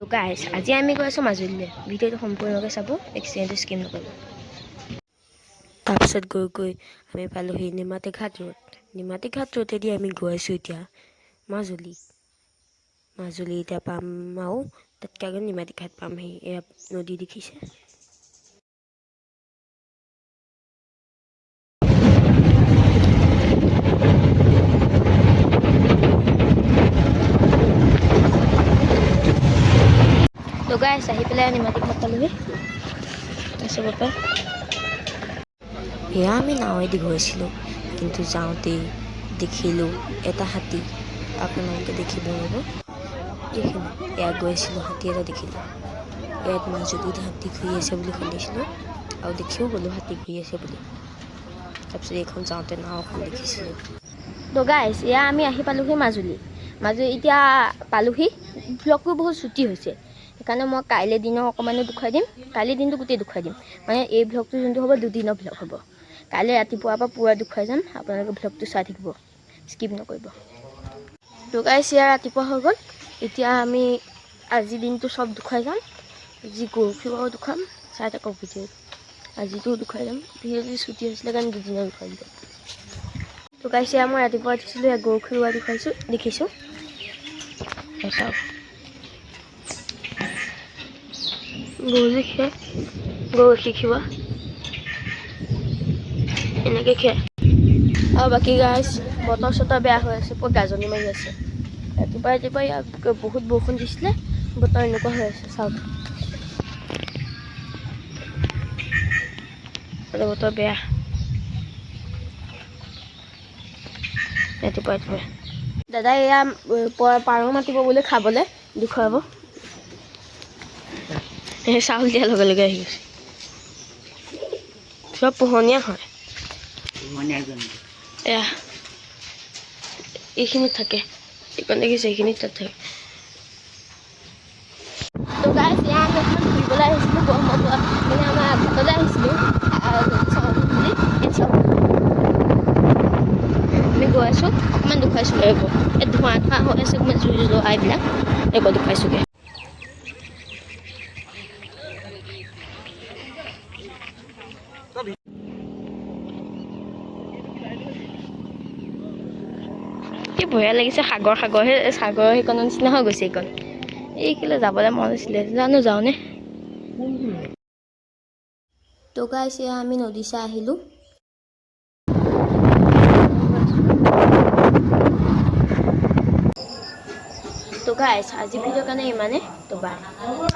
তো গাইজ আজি আমি গৈ আছোঁ মাজুলীলৈ ভিডিঅ'টো সম্পূৰ্ণকৈ চাব এক্সিডেণ্টটো স্কিম নকৰিব তাৰপিছত গৈ আমি পালোহি নিমাতী ঘাট ৰোডেদি আমি গৈ আছোঁ এতিয়া মাজুলী এতিয়া পাম আৰু তাতকৈ আগত নিমাতী ঘাট পামহি এয়া নদী দেখিছে তো গাইজ আহি পেলাই নিমাতী ঘাট পালোহি চাব পাৰে এয়া আমি নাৱেদি গৈছিলোঁ কিন্তু যাওঁতেই দেখিলোঁ এটা হাতী আপোনালোকে দেখিব পাৰিব এইখিনি এয়া গৈছিলোঁ হাতী এটা দেখিলোঁ ইয়াত মাজুলীত হাতী ঘূৰি আছে বুলি শুনিছিলোঁ আৰু দেখিও গ'লোঁ হাতী ঘূৰি আছে বুলি তাৰপিছত এইখন যাওঁতে নাও এখন দেখিছিলোঁ তো গাইজ এয়া আমি আহি পালোহি মাজুলী এতিয়া পালোহি ব্লগটো বহুত ছুটি হৈছে সেইকাৰণে মই কাইলৈ দিনৰ অকণমানো দেখুৱাই দিম কাইলৈ দিনটো গোটেই দেখুৱাই দিম মানে এই ব্লগটো যোনটো হ'ব দুদিনৰ ব্লগ হ'ব কাইলৈ ৰাতিপুৱাৰ পৰা পুৰা দেখুৱাই যাম আপোনালোকে ব্লগটো চাই থাকিব স্কিপ নকৰিব তো গাইজ এয়া ৰাতিপুৱা হৈ গ'ল এতিয়া আমি আজিৰ দিনটো চব দেখুৱাই যাম যি গৰখীয়াও দেখুৱাম চাই থাকক ভিডিঅ'টো আজিতো দেখুৱাই যাম ভিডিঅ'টো ছুটি হৈছিলে কাৰণে দুদিনৰ দেখুৱাই দিম তো গাইজ এয়া মই ৰাতিপুৱা উঠিছিলোঁ এয়া গৰখীয়া দেখিছোঁ চাওক গৰু খিৱা এনেকৈ খায় আৰু বাকী গাইজ বতৰ চতৰ বেয়া হৈ আছে পুৰা গাজনি মাৰি আছে ৰাতিপুৱা ইয়াত বহুত বৰষুণ দিছিলে বতৰ এনেকুৱা হৈ আছে চাওক বতৰ বেয়া ৰাতিপুৱা দাদা এয়া পাৰ মাতিব বুলি খাবলৈ দেখুৱাব চাউল দিয়াৰ লগে লগে আহি গৈছে চব পোহনীয়া হয় এয়া এইখিনিত থাকে এইখন দেখিছে এইখিনিত তাত থাকে তো গাইজ এয়া আমি অকণমান ফুৰিবলৈ আহিছিলোঁ ব্ৰহ্মপুত্ৰ মানে আমাৰ ঘাটলৈ আহিছিলোঁ আমি গৈ আছোঁ অকণমান দেখুৱাইছোঁ এইবোৰ এই ধোঁৱা হৈ আছে অকণমান জুই জ্বলোৱা এইবিলাক এইবোৰ দেখুৱাইছোঁগৈ কি ভয়া লাগিছে সাগৰ সেইকণৰ নিচিনা হৈ গৈছে এইকণ এইকেলৈ যাবলৈ মন আছিলে জানো যাওঁনে তো গাইজ এয়া আমি নদী চাই আহিলোঁ তো গাইজ আজি ভিডিঅ'ৰ কাৰণে ইমানে তো বাই